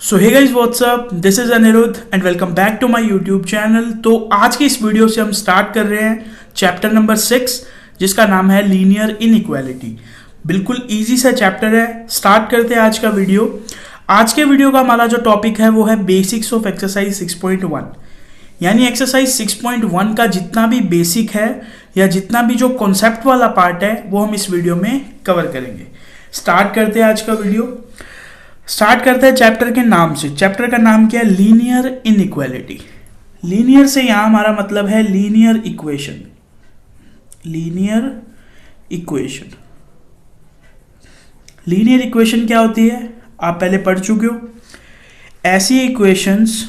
So hey guys what's up, this is Aniruddh and welcome back to my YouTube channel. तो आज की इस video से हम स्टार्ट कर रहे हैं चैप्टर नंबर 6 जिसका नाम है लीनियर इनइक्वालिटी। बिल्कुल इजी सा चैप्टर है। स्टार्ट करते हैं आज का वीडियो। आज के वीडियो का हमारा जो टॉपिक है वो है बेसिक्स ऑफ एक्सरसाइज 6.1, यानी एक्सरसाइज 6.1 का जितना भी बेसिक है या जितना भी जो कॉन्सेप्ट वाला पार्ट है वो हम इस वीडियो में कवर करेंगे। स्टार्ट करते हैं आज का वीडियो। स्टार्ट करते हैं चैप्टर के नाम से। चैप्टर का नाम क्या है? Linear inequality. लीनियर से यहां हमारा मतलब है linear equation. Linear equation, linear equation क्या होती है आप पहले पढ़ चुके हो। ऐसी इक्वेशंस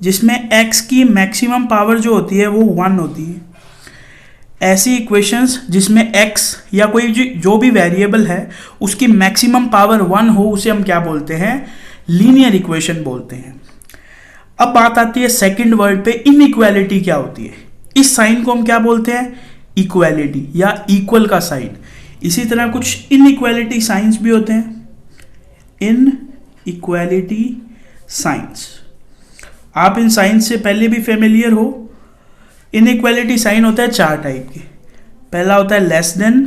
जिसमें x की मैक्सिमम पावर जो होती है वो 1 होती है। ऐसी इक्वेशंस जिसमें x या कोई जो भी वेरिएबल है उसकी मैक्सिमम पावर 1 हो उसे हम क्या बोलते हैं? लीनियर इक्वेशन बोलते हैं। अब बात आती है सेकंड वर्ड पे, इनइक्वालिटी क्या होती है। इस साइन को हम क्या बोलते हैं? इक्वालिटी या इक्वल का साइन। इसी तरह कुछ इनइक्वालिटी साइंस भी होते हैं, इनइक्वालिटी साइंस। आप इन साइंस से पहले भी फेमिलियर हो। इनइक्वालिटी साइन होता है 4 टाइप के। पहला होता है लेस देन,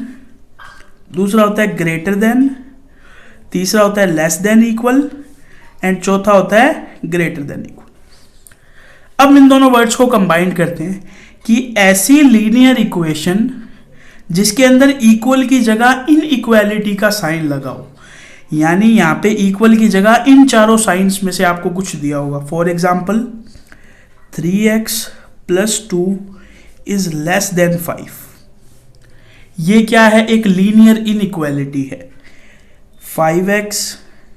दूसरा होता है ग्रेटर देन, तीसरा होता है लेस देन इक्वल एंड चौथा होता है ग्रेटर देन इक्वल। अब इन दोनों वर्ड्स को कंबाइन करते हैं कि ऐसी लीनियर इक्वेशन जिसके अंदर इक्वल की जगह इनइक्वालिटी का साइन लगाओ। यानी यहाँ पे इक्वल की जगह इन चारों साइंस में से आपको कुछ दिया होगा। For example 3x + 2 is less than 5। ये क्या है? एक लीनियर इनइक्वालिटी है। 5x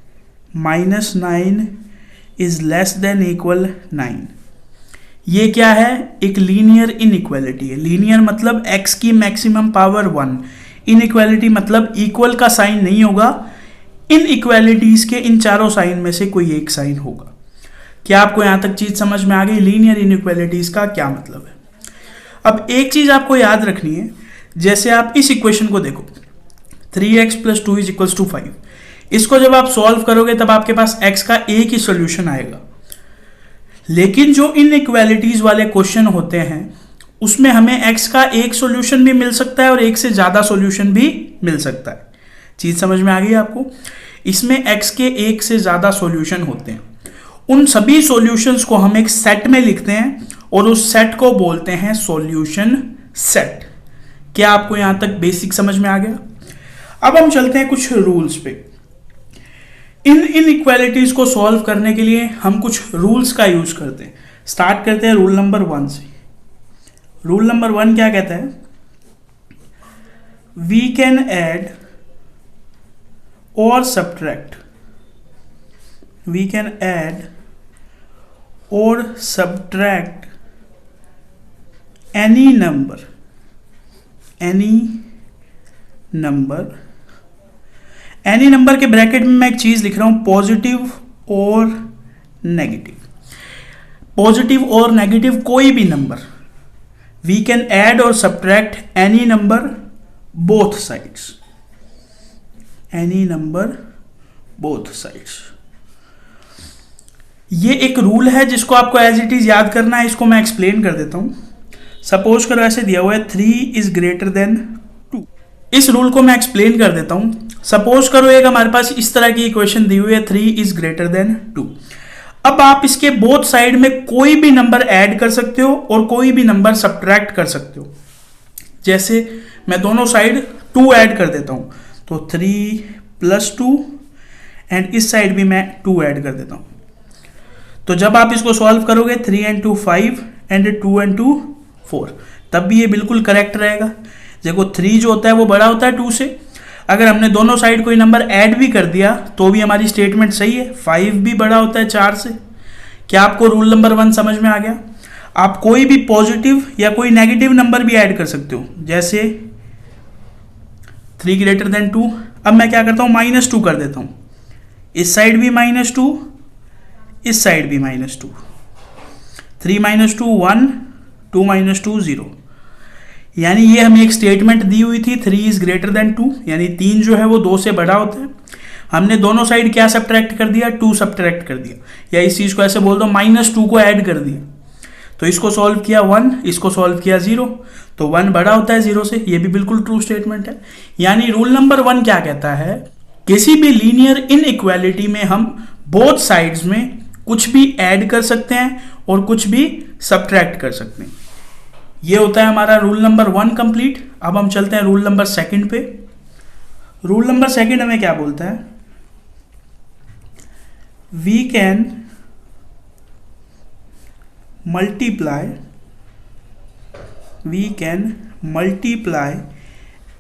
- 9 is less than equal 9। ये क्या है? एक लीनियर इनइक्वालिटी है। लीनियर मतलब x की मैक्सिमम पावर 1, इनइक्वालिटी मतलब इक्वल का साइन नहीं होगा, इन इक्वालिटीज के इन चारों साइन में से कोई एक साइन होगा। क्या आपको यहां तक चीज समझ में आ गई? लीनियर इनइक्वालिटीज का क्या मतलब है। अब एक चीज आपको याद रखनी है, जैसे आप इस इक्वेशन को देखो 3x + 2 = 5। इसको जब आप सॉल्व करोगे तब आपके पास x का एक ही सोल्यूशन आएगा। लेकिन जो इनइक्वालिटीज वाले क्वेश्चन होते हैं उसमें हमें x का एक सोल्यूशन भी मिल सकता है और एक से ज्यादा सोल्यूशन भी मिल सकता है। चीज समझ में आ गई आपको? इसमें x के एक से ज्यादा सॉल्यूशन होते हैं। उन सभी सॉल्यूशंस को हम एक सेट में लिखते हैं और उस सेट को बोलते हैं सॉल्यूशन सेट। क्या आपको यहां तक बेसिक समझ में आ गया? अब हम चलते हैं कुछ रूल्स पे। इन इनइक्वालिटीज को सॉल्व करने के लिए हम कुछ रूल्स का यूज करते हैं। स्टार्ट करते हैं रूल नंबर 1 से। रूल नंबर 1 क्या कहता है? We can add or subtract, we can add or subtract any number के ब्रैकेट में मैं एक चीज लिख रहा हूं, पॉजिटिव और नेगेटिव। पॉजिटिव और नेगेटिव कोई भी नंबर, वी कैन ऐड और subtract any number both sides, any number both sides. ये एक रूल है जिसको आपको एज इट इज याद करना है। इसको मैं एक्सप्लेन कर देता हूं। सपोज करो ऐसे दिया हुआ है 3 इज ग्रेटर देन 2। इस रूल को मैं एक्सप्लेन कर देता हूं। सपोज करो एक हमारे पास इस तरह की इक्वेशन दी हुई है 3 इज ग्रेटर देन 2। अब आप इसके बोथ साइड में कोई भी नंबर ऐड कर सकते हो और कोई भी नंबर सब्ट्रैक्ट कर सकते हो। जैसे मैं दोनों साइड 2 ऐड कर देता हूं तो 3 + 2 एंड इस साइड भी मैं 2 ऐड कर देता हूं। तो जब आप इसको सॉल्व करोगे 3 × 2 5 एंड 2 × 2 4, तब भी ये बिल्कुल करेक्ट रहेगा। देखो 3 जो होता है वो बड़ा होता है 2 से। अगर हमने दोनों साइड कोई नंबर ऐड भी कर दिया तो भी हमारी स्टेटमेंट सही है। 5 भी बड़ा होता है 4 से। क्या आपको रूल नंबर 1 समझ में आ गया? आप कोई भी पॉजिटिव या कोई नेगेटिव नंबर भी ऐड कर सकते हो। जैसे 3 ग्रेटर देन 2। अब मैं क्या करता हूं? -2 कर देता हूं। इस साइड भी -2, इस साइड भी -2। 3 - 2 1, 2 - 2 0। यानी ये हमें एक स्टेटमेंट दी हुई थी 3 इज ग्रेटर देन 2, यानी 3 जो है वो 2 से बड़ा होता है। हमने दोनों साइड क्या सब्ट्रैक्ट कर दिया, 2 सब्ट्रैक्ट कर दिया, या इस चीज को ऐसे बोल दो -2 को ऐड कर दिया। तो इसको सॉल्व किया 1, इसको सॉल्व किया 0, तो 1 बड़ा होता है 0 से। ये भी बिल्कुल ट्रू स्टेटमेंट है। यानी रूल नंबर 1 क्या कहता है, किसी भी लीनियर इनइक्वालिटी में हम बोथ साइड्स में कुछ भी ऐड कर सकते हैं और कुछ भी सब्ट्रैक्ट कर सकते हैं। ये होता है हमारा रूल नंबर 1 कंप्लीट। अब हम चलते हैं रूल नंबर 2 पे। रूल नंबर 2 हमें क्या बोलता है, we can multiply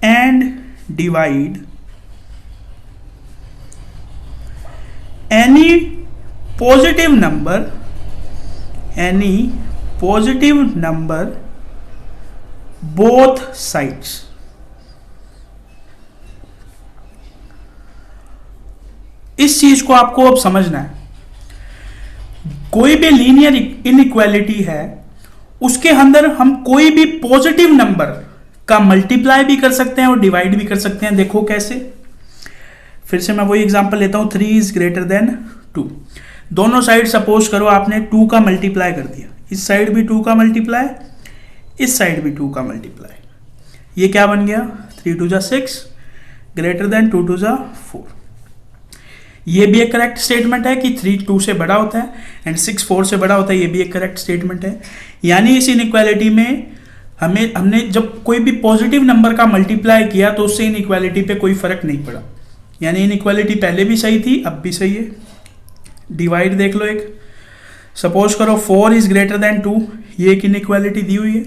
and divide any positive number both sides। इस चीज को आपको अब समझना है। कोई भी लीनियर इनइक्वालिटी है, उसके अंदर हम कोई भी पॉजिटिव नंबर का मल्टीप्लाई भी कर सकते हैं और डिवाइड भी कर सकते हैं। देखो कैसे, फिर से मैं वही एग्जांपल लेता हूं, 3 इज ग्रेटर देन 2। दोनों साइड सपोज करो आपने 2 का मल्टीप्लाई कर दिया, इस साइड भी 2 का मल्टीप्लाई, इस साइड भी 2 का मल्टीप्लाई। ये क्या बन गया, 3 2 जा 6 ग्रेटर देन 2 2 जा 4। ये भी एक करेक्ट स्टेटमेंट है कि 3 2 से बड़ा होता है एंड 6 4 से बड़ा होता है। ये भी एक करेक्ट स्टेटमेंट है। यानी इस इनइक्वालिटी में हमने जब कोई भी पॉजिटिव नंबर का मल्टीप्लाई किया तो उससे इनइक्वालिटी पे कोई फर्क नहीं पड़ा। यानी इनइक्वालिटी पहले भी सही थी, अब भी सही है। डिवाइड देख लो, एक सपोज करो 4 इज ग्रेटर देन 2, ये एक इनइक्वालिटी दी हुई है।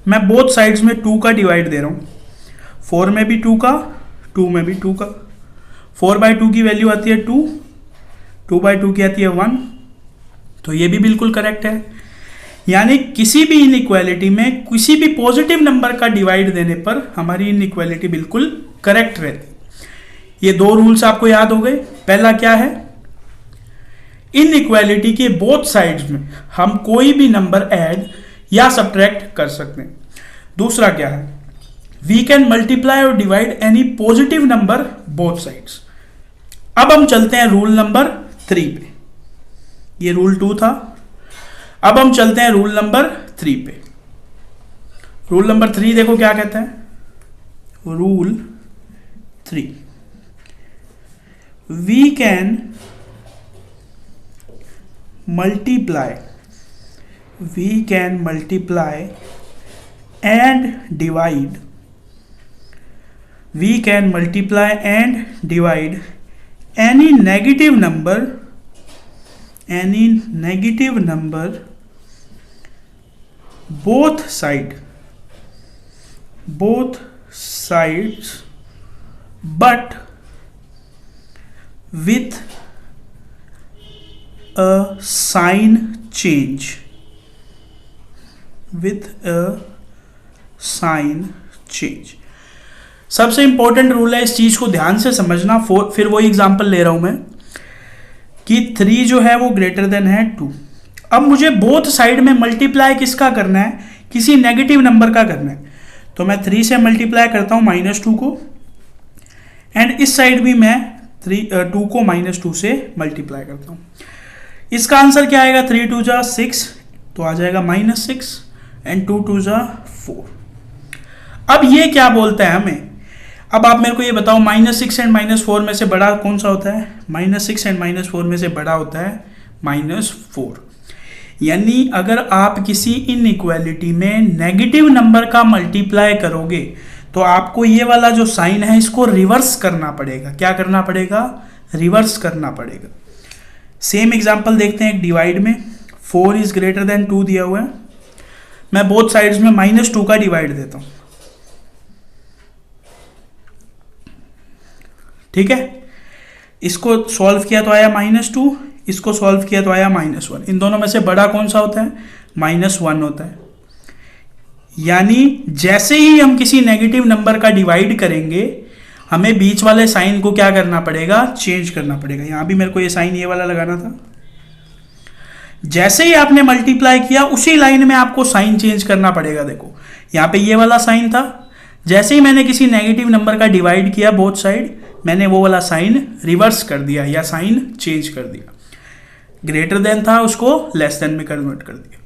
मैं बोथ साइड्स में 2 का डिवाइड दे रहा हूँ, 4 में भी 2 का, 2 में भी 2 का। 4/2 की वैल्यू आती है 2, 2/2 की आती है 1, तो ये भी बिल्कुल करेक्ट है। यानी किसी भी इनइक्वालिटी में किसी भी पॉजिटिव नंबर का डिवाइड देने पर हमारी इनइक्वालिटी बिल्कुल करेक्ट रहती। ये 2 रूल्स आपको याद हो गए। पहला क्या है, इनइक्वालिटी के बोथ साइड्स में हम कोई भी नंबर ऐड या सब्ट्रैक्ट कर सकते हैं। दूसरा क्या है, वी कैन मल्टीप्लाई और divide any positive number both sides. अब हम चलते हैं रूल नंबर 3 पे। ये रूल 2 था। अब हम चलते हैं रूल नंबर 3 पे। रूल नंबर 3 देखो क्या कहता है, rule 3, we can multiply and divide any negative number both sides but with a sign change, सबसे इंपॉर्टेंट रूल है, इस चीज को ध्यान से समझना। फिर वही एग्जांपल ले रहा हूं मैं कि 3 जो है वो ग्रेटर देन है 2। अब मुझे बोथ साइड में मल्टीप्लाई किसका करना है, किसी नेगेटिव नंबर का करना है। तो मैं 3 से मल्टीप्लाई करता हूं -2 को, एंड इस साइड भी मैं 2 को -2 से मल्टीप्लाई करता हूं। इसका आंसर क्या आएगा, 3 2 जा 6, तो आ जाएगा -6 एंड 2 2 जा 4। अब ये क्या बोलता है हमें, अब आप मेरे को ये बताओ, -6 एंड -4 में से बड़ा कौन सा होता है, -6 एंड -4 में से बड़ा होता है -4। यानी अगर आप किसी इनइक्वालिटी में नेगेटिव नंबर का मल्टीप्लाई करोगे तो आपको ये वाला जो साइन है इसको रिवर्स करना पड़ेगा। क्या करना पड़ेगा, रिवर्स करना पड़ेगा। सेम एग्जांपल देखते हैं एक डिवाइड में। 4 इज ग्रेटर देन 2 दिया हुआ है, मैं बोथ साइड्स में -2 का डिवाइड देता हूं। ठीक है, इसको सॉल्व किया तो आया -2, इसको सॉल्व किया तो आया -1। इन दोनों में से बड़ा कौन सा होता है, -1 होता है। यानी जैसे ही हम किसी नेगेटिव नंबर का डिवाइड करेंगे हमें बीच वाले साइन को क्या करना पड़ेगा, चेंज करना पड़ेगा। यहां भी मेरे को ये साइन ये वाला लगाना था। जैसे ही आपने मल्टीप्लाई किया उसी लाइन में आपको साइन चेंज करना पड़ेगा। देखो यहां पे ये वाला साइन था, जैसे ही मैंने किसी नेगेटिव नंबर का डिवाइड किया बोथ साइड, मैंने वो वाला साइन रिवर्स कर दिया या साइन चेंज कर दिया। ग्रेटर देन था, उसको लेस देन में कन्वर्ट कर दिया।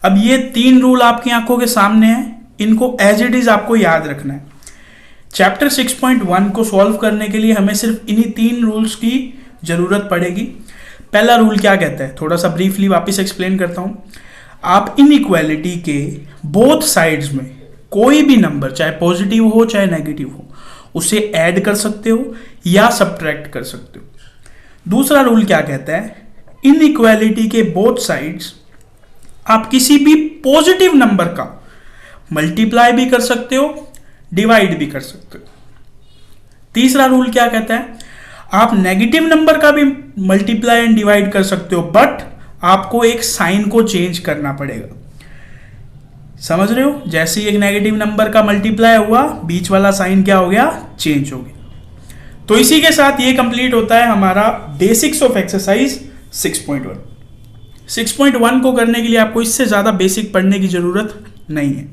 अब ये 3 रूल आपकी आंखों के सामने हैं, इनको एज इट इज आपको याद रखना है। चैप्टर 6.1 को सॉल्व करने के लिए हमें सिर्फ इन्हीं 3 रूल्स की जरूरत पड़ेगी। पहला रूल क्या कहता है, थोड़ा सा ब्रीफली वापस एक्सप्लेन करता हूं। आप इनइक्वालिटी के बोथ साइड्स में कोई भी नंबर, चाहे पॉजिटिव हो चाहे नेगेटिव हो, उसे ऐड कर सकते हो या सब्ट्रैक्ट कर सकते हो। दूसरा रूल क्या कहता है, इनइक्वालिटी के बोथ साइड्स आप किसी भी पॉजिटिव नंबर का मल्टीप्लाई भी कर सकते हो, डिवाइड भी कर सकते हो। तीसरा रूल क्या कहता है, आप नेगेटिव नंबर का भी मल्टीप्लाई एंड डिवाइड कर सकते हो, बट आपको एक साइन को चेंज करना पड़ेगा। समझ रहे हो, जैसे ही एक नेगेटिव नंबर का मल्टीप्लाई हुआ, बीच वाला साइन क्या हो गया, चेंज हो गया। तो इसी के साथ ये कंप्लीट होता है हमारा बेसिक्स ऑफ एक्सरसाइज 6.1। 6.1 को करने के लिए आपको इससे ज्यादा बेसिक पढ़ने की जरूरत नहीं है।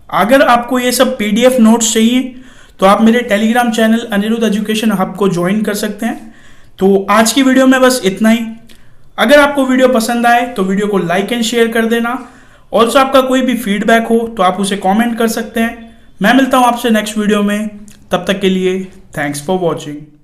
अगर आपको ये सब PDF नोट्स चाहिए तो आप मेरे Telegram channel Aniruddh education hub को ज्वाइन कर सकते हैं। तो आज की वीडियो में बस इतना ही। अगर आपको वीडियो पसंद आए तो वीडियो को लाइक एंड शेयर कर देना। ऑल्सो आपका कोई भी फीडबैक हो तो आप उसे कमेंट कर सकते हैं। मैं मिलता हूं आपसे नेक्स्ट वीडियो में, तब तक के लिए थैंक्स फॉर वॉचिंग।